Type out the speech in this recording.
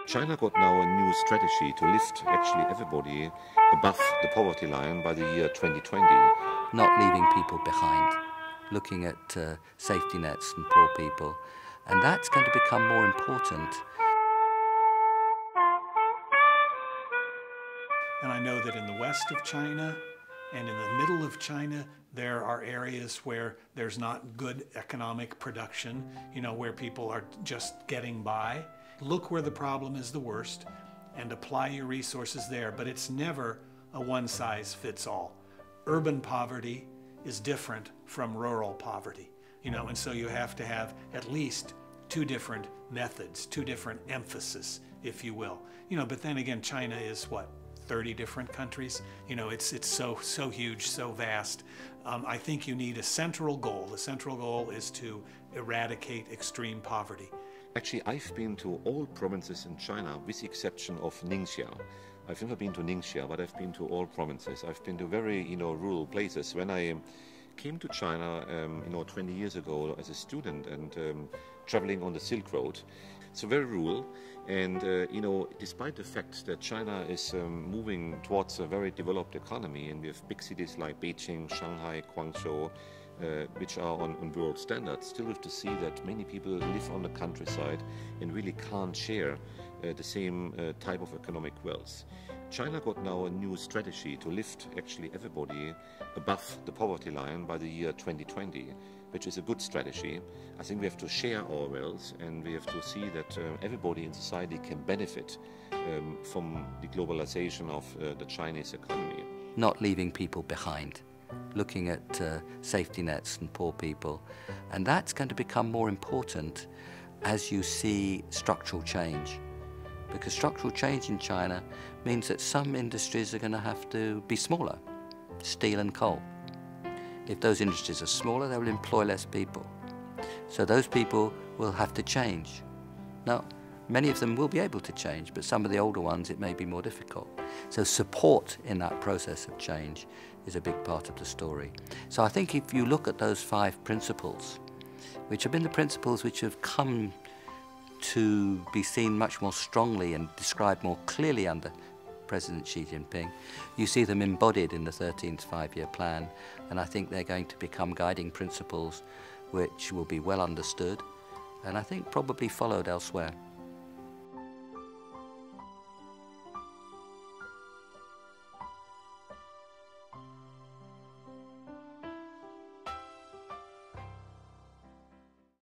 China got now a new strategy to lift actually everybody above the poverty line by the year 2020. Not leaving people behind, looking at safety nets and poor people, and that's going to become more important. And I know that in the west of China and in the middle of China, there are areas where there's not good economic production, where people are just getting by. Look where the problem is the worst and apply your resources there, but it's never a one-size-fits-all. Urban poverty is different from rural poverty, and so you have to have at least two different methods, two different emphasis, if you will. But then again, China is what? 30 different countries. It's so huge, so vast. I think you need a central goal. The central goal is to eradicate extreme poverty. Actually, I've been to all provinces in China with the exception of Ningxia. I've never been to Ningxia, but I've been to all provinces. I've been to very, rural places. When I came to China, 20 years ago as a student and traveling on the Silk Road, so very rural. And, despite the fact that China is moving towards a very developed economy, and we have big cities like Beijing, Shanghai, Guangzhou, which are on world standards, still have to see that many people live on the countryside and really can't share the same type of economic wealth. China got now a new strategy to lift actually everybody above the poverty line by the year 2020, which is a good strategy. I think we have to share our wealth, and we have to see that everybody in society can benefit from the globalization of the Chinese economy. Not leaving people behind, looking at safety nets and poor people, and that's going to become more important as you see structural change. Because structural change in China means that some industries are going to have to be smaller, steel and coal. If those industries are smaller, they will employ less people. So those people will have to change. Now, many of them will be able to change, but some of the older ones, it may be more difficult. So support in that process of change is a big part of the story. So I think if you look at those 5 principles, which have been the principles which have come to be seen much more strongly and described more clearly under President Xi Jinping, you see them embodied in the 13th five-year plan, and I think they're going to become guiding principles which will be well understood and I think probably followed elsewhere.